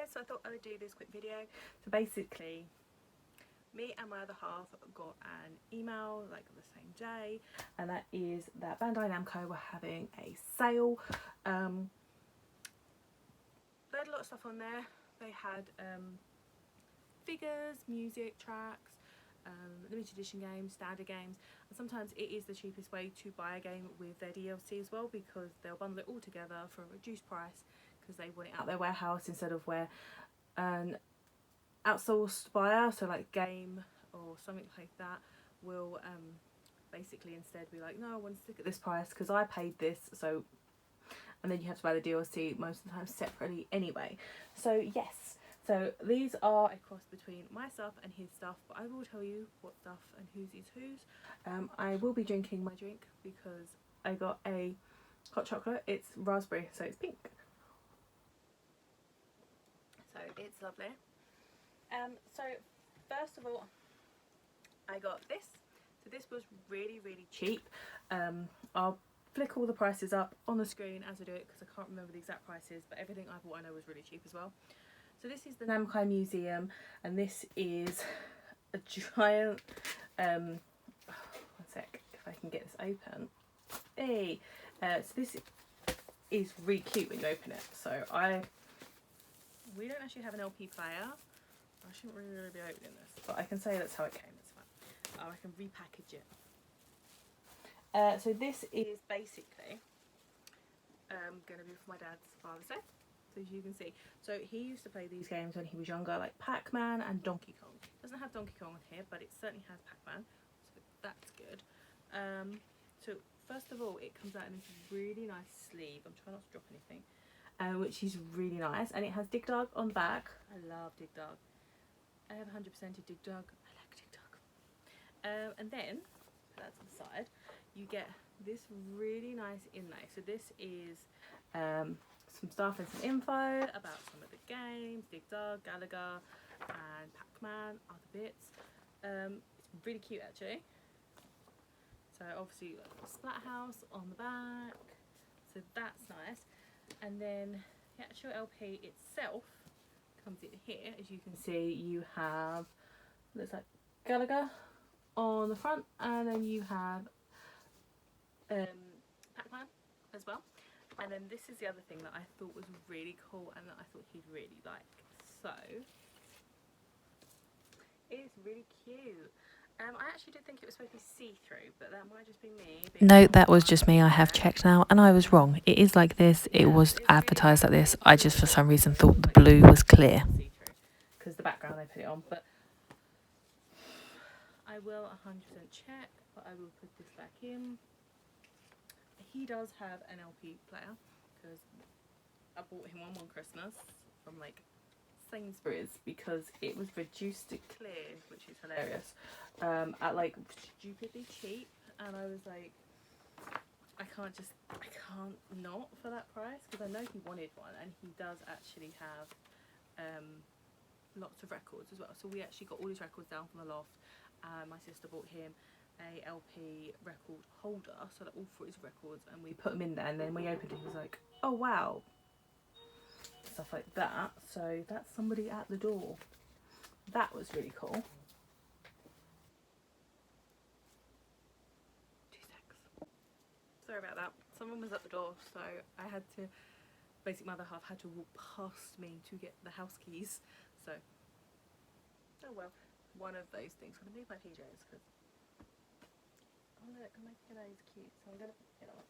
guys, so I thought I would do this quick video. So basically, me and my other half got an email like the same day, and that is that Bandi Namco were having a sale. They had a lot of stuff on there. They had figures, music, tracks, limited edition games, standard games, and sometimes it is the cheapest way to buy a game with their DLC as well, because they'll bundle it all together for a reduced price because they want it out their warehouse instead of where an outsourced buyer, so like Game or something like that, will basically instead be like, no, I want to stick at this price because I paid this, so, and then you have to buy the DLC most of the time separately anyway. So yes, so these are a cross between my stuff and his stuff, but I will tell you what stuff and whose is whose. I will be drinking my drink because I got a hot chocolate. It's raspberry, so it's pink. So it's lovely. So first of all, I got this. So this was really, really cheap. I'll flick all the prices up on the screen as I do it because I can't remember the exact prices, but everything I bought I know was really cheap as well. So this is the Namco Museum, and this is a giant, one sec, if I can get this open. Hey, so this is really cute when you open it. So we don't actually have an LP player. I shouldn't really be opening this, but I can say that's how it came. It's fine. I can repackage it. So this is basically going to be for my dad's Father's Day. So as you can see, so he used to play these games when he was younger, like Pac-Man and Donkey Kong. It doesn't have Donkey Kong on here, but it certainly has Pac-Man, so that's good. So first of all, it comes out in this really nice sleeve. I'm trying not to drop anything. Which is really nice, and it has Dig Dug on the back. I love Dig Dug. I have 100%ed Dig Dug. I like Dig Dug. And then, put that to the side, you get this really nice inlay. So this is some stuff and some info about some of the games, Dig Dug, Galaga, and Pac-Man, other bits. It's really cute actually. So obviously like the Splathouse on the back, so that's nice. And then the actual LP itself comes in here. As you can see, you have, looks like Galaga on the front, and then you have Pac-Man as well. And then this is the other thing that I thought was really cool and that I thought he'd really like. So it's really cute. I actually did think it was supposed to be see-through, but that might just be me. No, that was just me. I have checked now and I was wrong. It is like this. It was advertised like this. I just for some reason thought the blue was clear. Because the background I put it on, but I will 100% check, but I will put this back in. He does have an LP player because I bought him one Christmas from like Sainsbury's because it was reduced to clear, which is hilarious, at like stupidly cheap, and I was like, I can't not for that price, because I know he wanted one, and he does actually have lots of records as well. So we actually got all his records down from the loft, and my sister bought him a LP record holder, so that all for his records, and we put them in there, and then when we opened it he was like, oh wow, stuff like that. So that's somebody at the door. That was really cool. 2 secs. Sorry about that. Someone was at the door, so I had to, basically my other half had to walk past me to get the house keys. So, oh well, one of those things. I'm gonna leave my PJs because, oh look, my pillow is cute, so I'm gonna put the pillow on.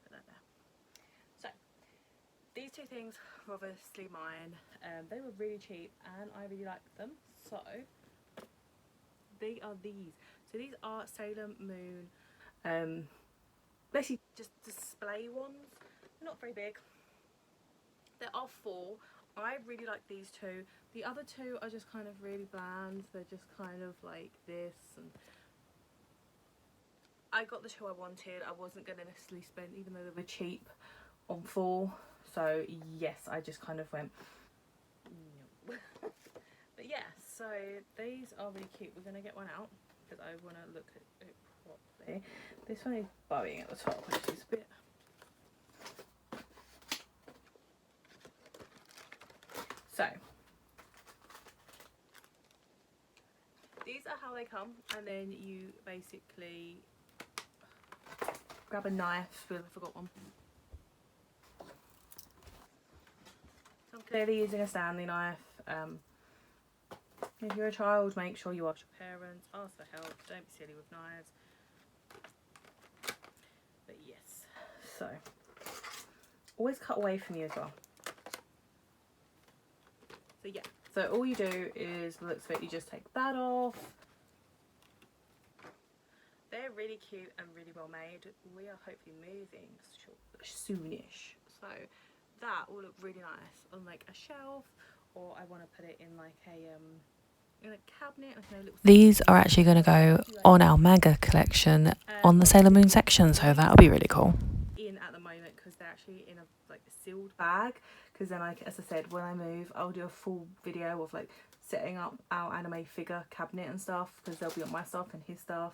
Put that there. So, these two things were obviously mine. They were really cheap and I really liked them. So they are these. So these are Sailor Moon, basically just display ones. They're not very big. There are 4. I really like these 2. The other 2 are just kind of really bland. They're just kind of like this, and I got the 2 I wanted. I wasn't going to necessarily spend, even though they were cheap, on 4. So yes, I just kind of went no. But yeah, so these are really cute. We're going to get one out because I want to look at it properly. This one is bowing at the top, which is a bit So these are how they come, and then you basically grab a knife. I forgot one. So I'm clearly using a Stanley knife. If you're a child, make sure you ask your parents, ask for help, don't be silly with knives. But yes, so always cut away from you as well. So yeah, so all you do is, the looks of it, you just take that off. They're really cute and really well made. We are hopefully moving soonish, so that will look really nice on like a shelf, or I want to put it in like a cabinet. These are actually going to go on our manga collection on the Sailor Moon section, so that'll be really cool. In at the moment because they're actually in a like a sealed bag, because then as I said, when I move I'll do a full video of like setting up our anime figure cabinet and stuff, because they'll be on my stuff and his stuff.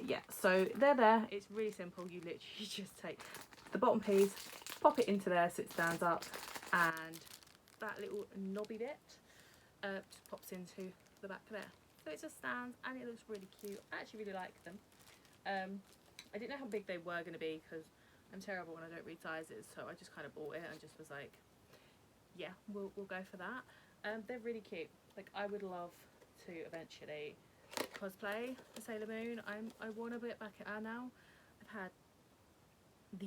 Yeah, so they're there. It's really simple. You literally just take the bottom piece, pop it into there so it stands up, and that little knobby bit just pops into the back there, so it just stands and it looks really cute. I actually really like them. I didn't know how big they were going to be because I'm terrible when I don't read sizes, so I just kind of bought it and just was like, yeah, we'll go for that. They're really cute. Like, I would love to eventually cosplay the Sailor Moon. I want to get back at her now. I've had the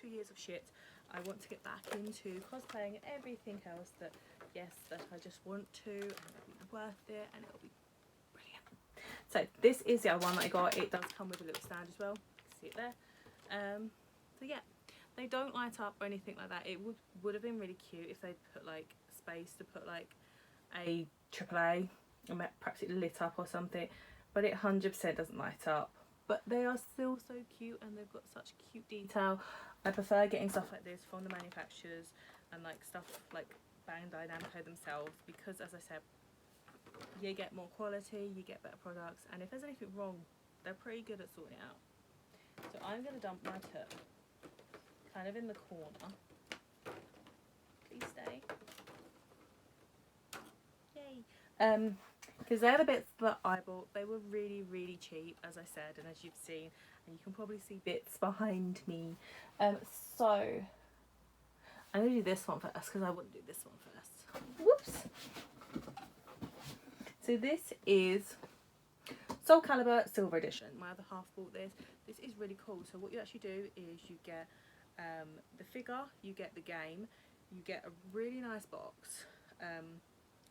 2 years of shit. I want to get back into cosplaying and everything else that I just want to, and it'll be worth it and it'll be brilliant. So this is the other one that I got. It does come with a little stand as well. You can see it there. So yeah, they don't light up or anything like that. It would have been really cute if they'd put like space to put like a AAA, and perhaps it lit up or something, but it 100% doesn't light up. But they are still so cute and they've got such cute detail. I prefer getting stuff like this from the manufacturers and like stuff like Bandi Namco themselves, because as I said, you get more quality, you get better products, and if there's anything wrong, they're pretty good at sorting it out. So I'm going to dump my tub kind of in the corner. Please stay. Yay. Because they're the bits that I bought. They were really, really cheap, as I said, and as you've seen, and you can probably see bits behind me. So I'm going to do this one first, because I wouldn't do this one first. Whoops. So this is Soul Calibur Silver Edition. My other half bought this. This is really cool. So what you actually do is you get the figure, you get the game, you get a really nice box.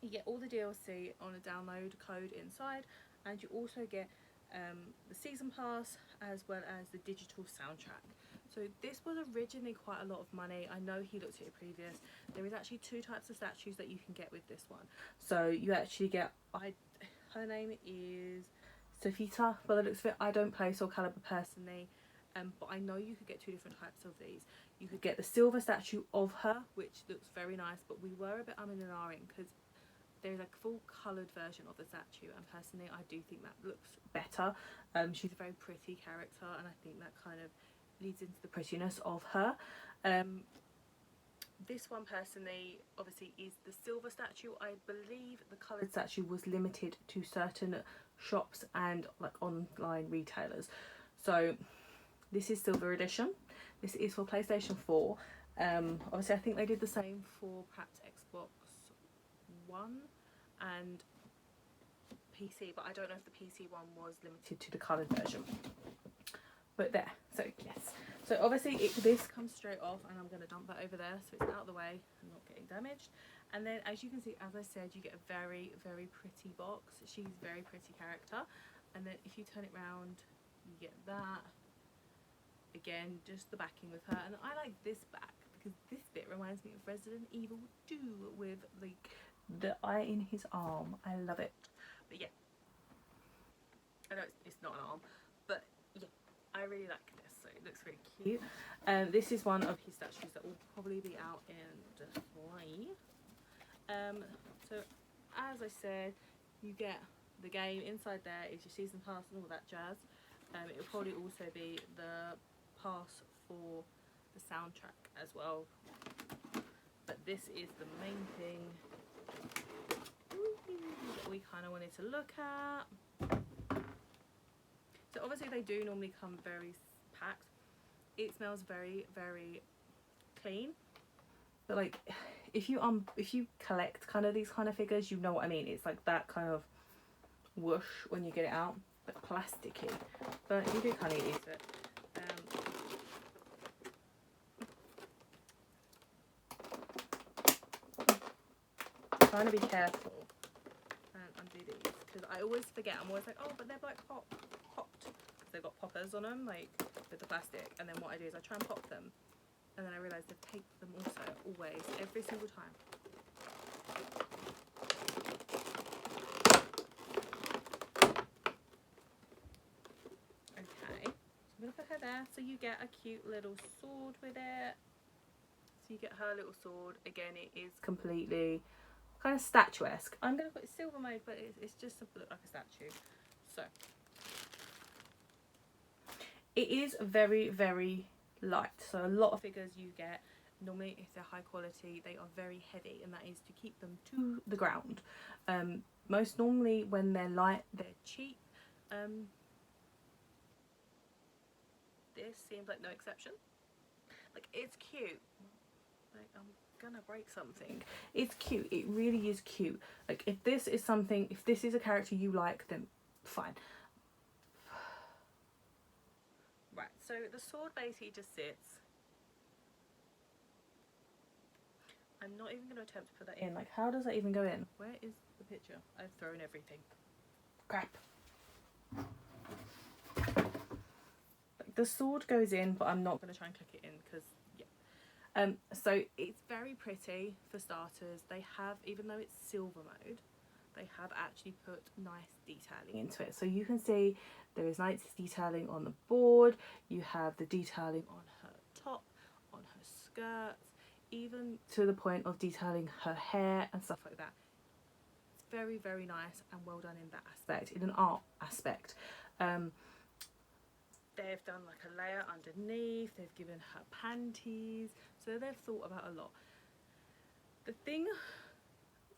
You get all the DLC on a download code inside, and you also get the season pass as well as the digital soundtrack. So this was originally quite a lot of money. I know he looked at it previous. There is actually 2 types of statues that you can get with this one. So you actually get, her name is Sofita, by the looks of it. I don't play Soul Calibur personally, but I know you could get 2 different types of these. You could get the silver statue of her, which looks very nice, but we were a bit umming and ahhing because there's like a full coloured version of the statue, and personally I do think that looks better. She's a very pretty character, and I think that kind of leads into the prettiness of her. This one personally obviously is the silver statue. I believe the coloured statue was limited to certain shops and like online retailers. So this is silver edition. This is for PlayStation 4. Obviously I think they did the same for perhaps Xbox One and PC, but I don't know if the PC one was limited to the coloured version. But there, so yes. So obviously this comes straight off, and I'm going to dump that over there so it's out of the way and not getting damaged. And then as you can see, as I said, you get a very, very pretty box. She's a very pretty character. And then if you turn it round, you get that. Again, just the backing with her. And I like this back because this bit reminds me of Resident Evil 2 with like the eye in his arm. I love it. But yeah, I know it's not an arm, but yeah, I really like this. So it looks really cute. This is one of his statues that will probably be out in display. So as I said, you get the game. Inside there is your season pass and all that jazz. It will probably also be the pass for the soundtrack as well. But this is the main thing that we kind of wanted to look at. So obviously they do normally come very packed. It smells very, very clean. But like, if you collect kind of these kind of figures, you know what I mean. It's like that kind of whoosh when you get it out, but plasticky. But you do kind of get used to it. Trying to be careful and undo these because I always forget. I'm always like, oh, but they're like popped because they've got poppers on them, like with the plastic. And then what I do is I try and pop them, and then I realise they've taped them also, always, every single time. Okay, so I'm gonna put her there. So you get a cute little sword with it. So you get her little sword. Again, it is completely kind of statuesque. I'm going to put silver mode, but it's just to look like a statue. So it is very, very light. So a lot of figures you get, normally if they're high quality, they are very heavy, and that is to keep them to the ground. Most normally when they're light, they're cheap. This seems like no exception. Like, it's cute. Like, I'm gonna break something. It's cute. It really is cute. Like, if this is something, if this is a character you like, then fine. Right, so the sword basically just sits. I'm not even gonna attempt to put that in. Like, how does that even go in? Where is the picture? I've thrown everything. Crap. Like, the sword goes in, but I'm not gonna try and click it in because so it's very pretty for starters. They have, even though it's silver mode, they have actually put nice detailing into it. So you can see there is nice detailing on the board. You have the detailing on her top, on her skirts, even to the point of detailing her hair and stuff like that. It's very, very nice and well done in that aspect, in an art aspect. They've done like a layer underneath, they've given her panties, so they've thought about a lot. The thing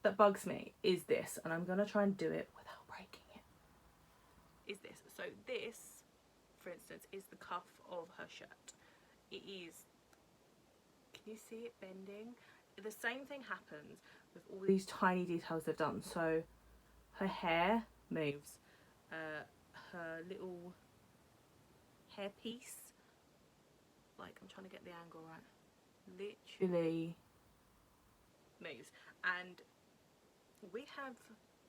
that bugs me is this, and I'm going to try and do it without breaking it, is this. So this, for instance, is the cuff of her shirt. It is, can you see it bending? The same thing happens with all these tiny details they've done. So her hair moves, her little hairpiece, like, I'm trying to get the angle right, literally moves. And we have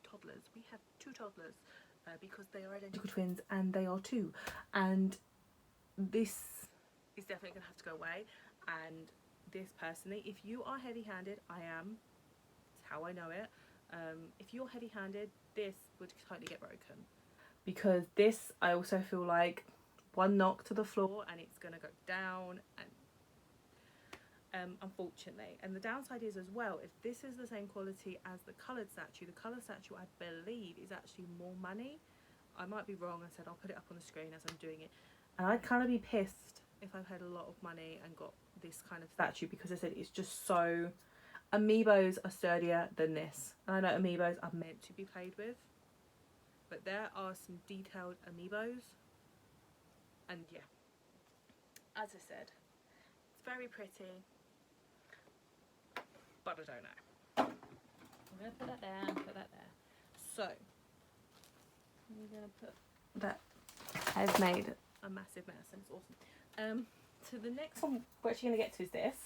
toddlers, we have 2 toddlers, because they are identical twins and they are 2, and this is definitely gonna have to go away. And this, personally, if you are heavy-handed, I am, it's how I know it, if you're heavy-handed, this would totally get broken, because this, I also feel like one knock to the floor and it's gonna go down, and unfortunately. And the downside is as well, if this is the same quality as the coloured statue, the coloured statue I believe is actually more money. I might be wrong. I said I'll put it up on the screen as I'm doing it, and I'd kind of be pissed if I've had a lot of money and got this kind of statue, because I said it's just so, amiibos are sturdier than this, and I know amiibos are meant to be played with, but there are some detailed amiibos. And yeah, as I said, it's very pretty, but I don't know. I'm going to put that there and put that there. So, I'm going to put that. I've made a massive mess and it's awesome. So the next one we're actually going to get to is this.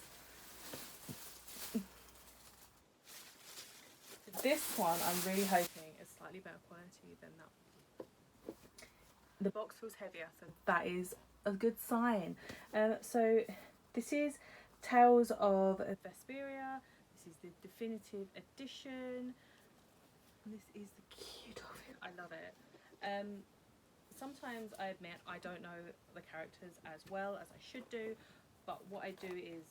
This one I'm really hoping is slightly better quality than that. The box feels heavier, so that is a good sign. So this is Tales of Vesperia. This is the definitive edition. And this is the cute of it. I love it. Sometimes I admit I don't know the characters as well as I should do, but what I do is,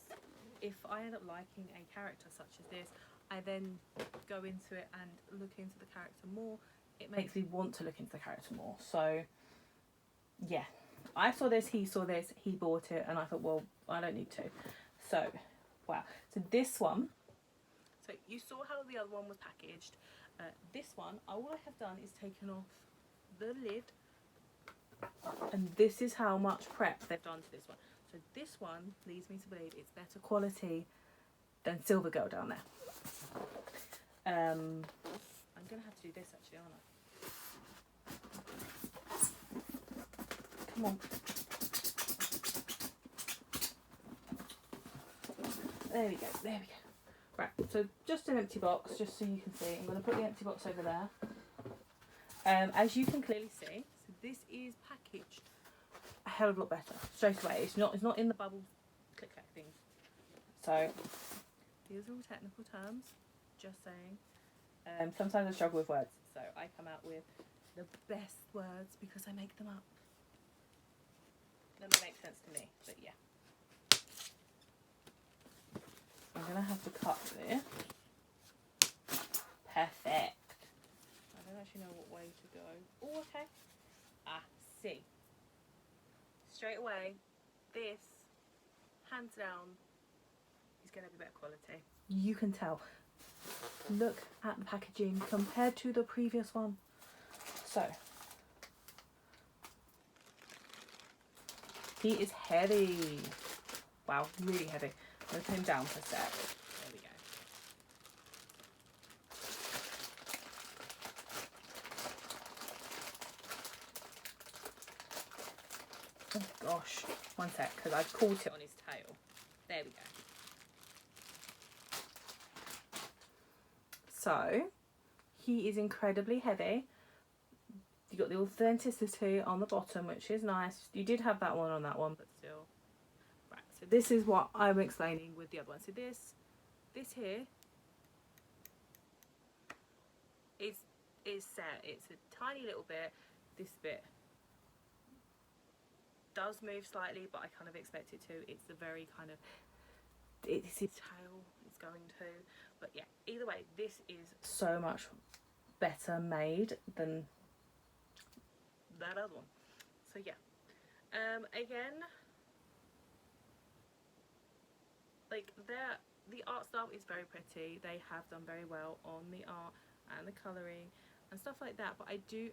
if I end up liking a character such as this, I then go into it and look into the character more. It makes me want to look into the character more. So yeah, I saw this, he saw this, he bought it, and I thought, well, I don't need to. So wow, so this one So you saw how the other one was packaged. This one, all I have done is taken off the lid, and this is how much prep they've done to this one. So this one leads me to believe it's better quality than Silver Girl down there. I'm gonna have to do this actually, aren't I? Come on. There we go, there we go. Right, so just an empty box, just so you can see. I'm going to put the empty box over there. As you can clearly see, so this is packaged a hell of a lot better straight away. It's not in the bubble click clack things. So these are all technical terms, just saying. Sometimes I struggle with words, so I come out with the best words because I make them up. Then they make sense to me, but yeah. I'm going to have to cut this. Perfect. I don't actually know what way to go. Oh, okay. See. Straight away, this, hands down, is going to be better quality. You can tell. Look at the packaging compared to the previous one. So, he is heavy. Wow, really heavy. I'm going to put him down for a sec. There we go. Oh gosh, one sec, because I caught it on his tail. There we go. So, he is incredibly heavy. You got the authenticity on the bottom, which is nice. You did have that one on that one, but still. Right, so this is what I'm explaining with the other one. So this here is set. It's a tiny little bit. This bit does move slightly, but I kind of expect it to. It's the very kind of, it's his tail it's going to. But yeah, either way, this is so much better made than that other one. So yeah, again, like the art style is very pretty. They have done very well on the art and the colouring and stuff like that. But I do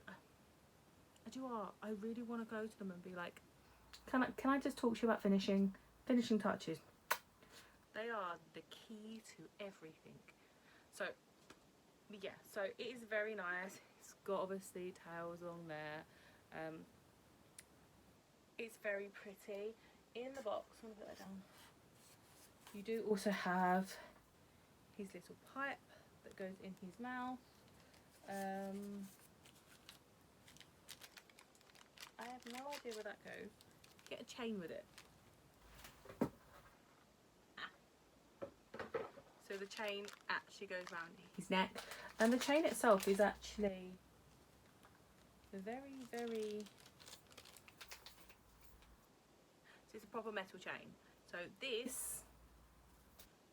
art. I really want to go to them and be like, can I just talk to you about finishing touches? They are the key to everything. So yeah, so it is very nice. It's got obviously tails along there. It's very pretty. In the box, I'm gonna put that down. You do also have his little pipe that goes in his mouth. I have no idea where that goes. Get a chain with it. So the chain actually goes around his neck, and the chain itself is actually very, very, so it's a proper metal chain. So this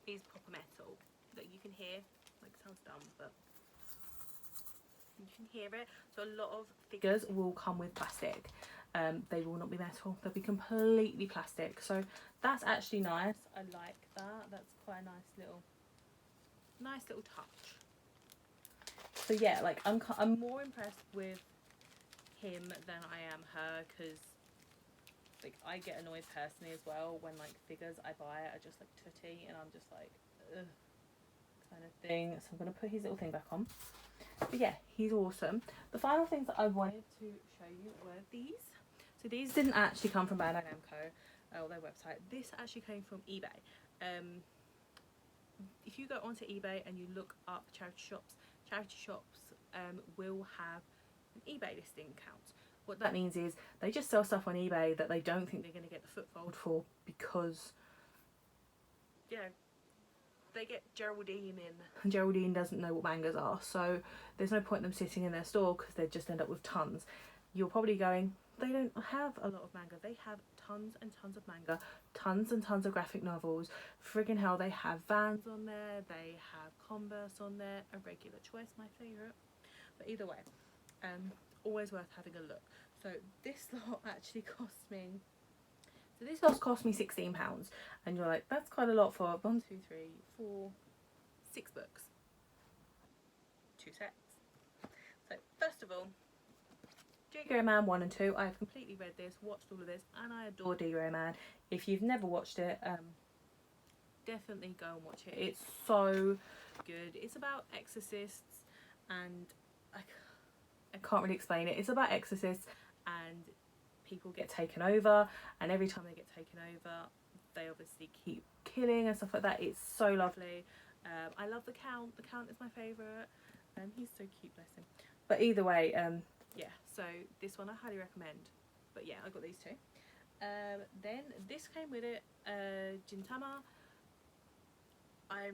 is proper metal that you can hear. Like, sounds dumb, but you can hear it. So a lot of figures will come with plastic. They will not be metal. They'll be completely plastic. So that's actually nice. I like that. That's quite a nice little touch. So yeah, like I'm more impressed with him than I am her, because like I get annoyed personally as well when like figures I buy are just like tutty, and I'm just like, ugh, kind of thing. So I'm gonna put his little thing back on. But yeah, he's awesome. The final things that I wanted to show you were these. So these didn't actually come from Bandi Namco or their website. This actually came from eBay. If you go onto eBay and you look up charity shops will have an eBay listing count. What that means is they just sell stuff on eBay that they don't think they're going to get the foothold for, because, you know, they get Geraldine in, and Geraldine doesn't know what mangas are, so there's no point in them sitting in their store because they'd just end up with tons. You're probably going, they don't have a lot of manga. They have tons and tons of manga, tons and tons of graphic novels. Friggin' hell, they have Vans on there, they have Converse on there, a regular choice, my favourite. But either way, always worth having a look. So this lot actually cost me, so this lot cost me £16, and you're like, that's quite a lot for 1, 2, 3, 4, 6 books, 2 sets. So first of all, Digger Man 1 and 2. I've completely read this, watched all of this, and I adore Digger Man. If you've never watched it, definitely go and watch it. It's so good. It's about exorcists, and I can't really explain it. It's about exorcists and people get taken over, and every time they get taken over, they obviously keep killing and stuff like that. It's so lovely. I love the Count. The Count is my favourite. He's so cute, bless him. But either way, yeah, so this one I highly recommend. But yeah, I got these 2. Then this came with it, Gintama. I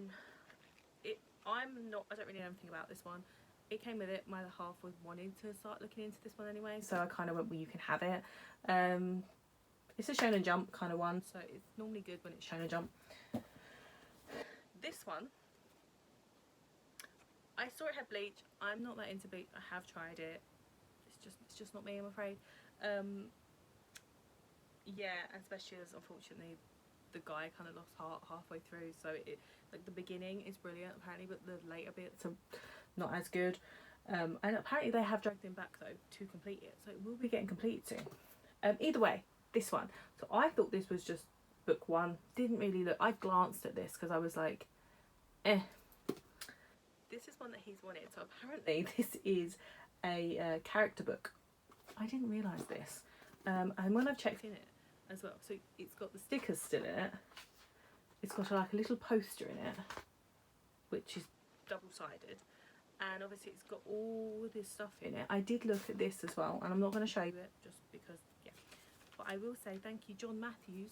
don't really know anything about this one. It came with it. My other half was wanting to start looking into this one anyway, so I kind of went, well, you can have it. It's a Shonen Jump kind of one, so it's normally good when it's Shonen Jump. This one, I saw it had bleach. I'm not that into bleach. I have tried it. It's just not me, I'm afraid. Yeah, and especially as unfortunately the guy kind of lost heart halfway through, so it, like, the beginning is brilliant apparently, but the later bits are not as good. And apparently they have dragged him back though to complete it, so it will be getting completed soon. Either way, this one, so I thought this was just book 1. Didn't really look, I glanced at this because I was like, this is one that he's wanted. So apparently this is a character book. I didn't realise this, and when I've checked in it as well, so it's got the stickers still in it. It's got like a little poster in it, which is double-sided, and obviously it's got all this stuff in it. I did look at this as well, and I'm not going to show you it just because, yeah, but I will say thank you, John Matthews,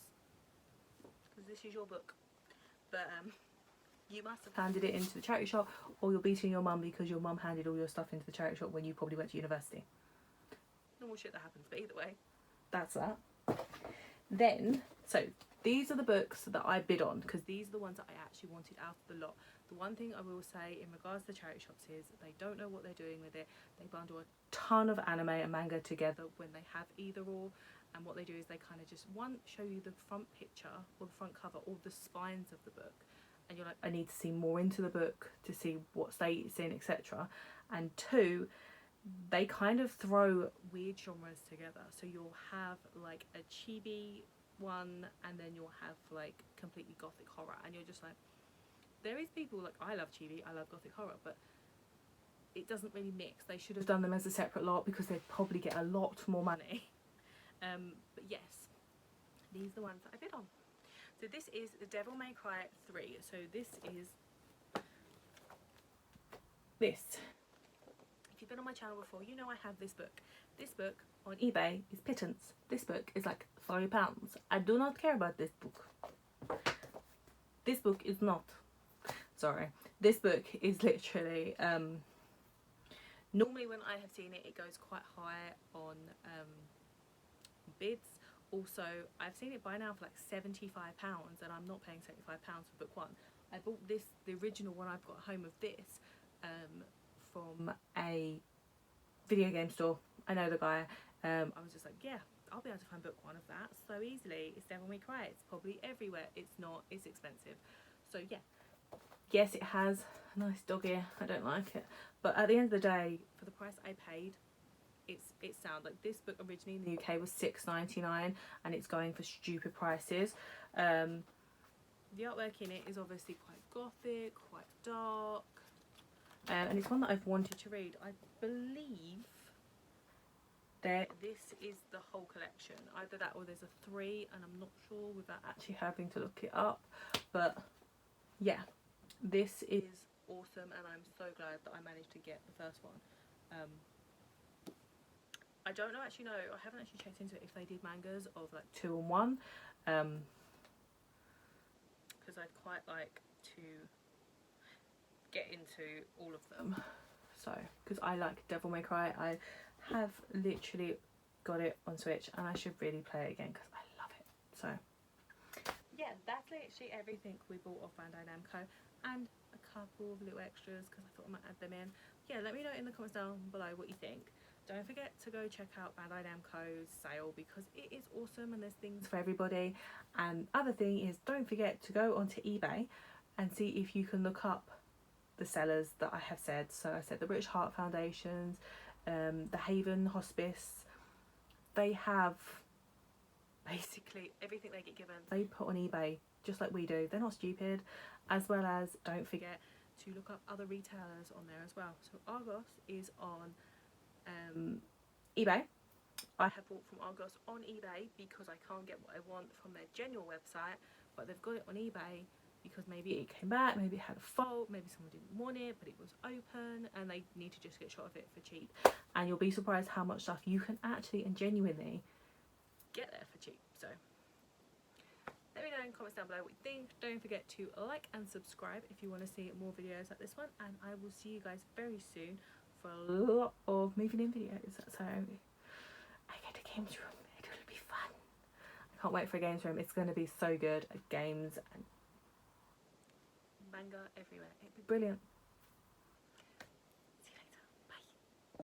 because this is your book. But you must have handed it into the charity shop, or you're beating your mum because your mum handed all your stuff into the charity shop when you probably went to university. Normal shit that happens, but either way, that's that. Then, so these are the books that I bid on, because these are the ones that I actually wanted out of the lot. The one thing I will say in regards to the charity shops is they don't know what they're doing with it. They bundle a ton of anime and manga together when they have either or, and what they do is they kind of just, one, show you the front picture or the front cover or the spines of the book, and you're like, I need to see more into the book to see what state it's in, etc. And 2, they kind of throw weird genres together, so you'll have like a chibi one, and then you'll have like completely gothic horror, and you're just like, there is people like, I love chibi, I love gothic horror, but it doesn't really mix. They should have done them as a separate lot because they'd probably get a lot more money. But yes, these are the ones that I bid on. So this is The Devil May Cry 3. So this is this. If you've been on my channel before, you know I have this book. This book on eBay is pittance. This book is like £30. I do not care about this book. This book is not. Sorry. This book is literally, normally when I have seen it, it goes quite high on bids. Also, I've seen it by now for like £75, and I'm not paying £75 for book 1. I bought this, the original one I've got home of this, from a video game store. I know the guy. I was just like, yeah, I'll be able to find book 1 of that so easily. It's Devil May Cry. It's probably everywhere. It's not. It's expensive. So yeah. Yes, it has a nice dog ear. I don't like it. But at the end of the day, for the price I paid, it's sound. Like, this book originally in the UK was £6.99, and it's going for stupid prices. The artwork in it is obviously quite gothic, quite dark, and it's one that I've wanted to read. I believe that this is the whole collection, either that or there's a 3, and I'm not sure without actually having to look it up. But yeah, this is awesome, and I'm so glad that I managed to get the first one. I don't actually know, I haven't actually checked into it if they did mangas of like 2 and 1, because I'd quite like to get into all of them. So, because I like Devil May Cry, I have literally got it on Switch, and I should really play it again because I love it. So yeah, that's literally everything we bought off Bandi Namco, and a couple of little extras because I thought I might add them in. Yeah, let me know in the comments down below what you think. Don't forget to go check out Bandi Namco's sale because it is awesome and there's things for everybody. And other thing is, don't forget to go onto eBay and see if you can look up the sellers that I have said. So I said the British Heart Foundations, the Haven Hospice, they have basically everything they get given, they put on eBay just like we do. They're not stupid. As well as, don't forget to look up other retailers on there as well. So Argos is on eBay. I have bought from Argos on eBay because I can't get what I want from their general website, but they've got it on eBay because maybe it came back, maybe it had a fault, maybe someone didn't want it, but it was open and they need to just get shot of it for cheap. And you'll be surprised how much stuff you can actually and genuinely get there for cheap. So let me know in the comments down below what you think. Don't forget to like and subscribe if you want to see more videos like this one, and I will see you guys very soon for a lot of moving in videos. So I get a games room, it'll be fun. I can't wait for a games room. It's going to be so good. Games and manga everywhere. It'll be brilliant.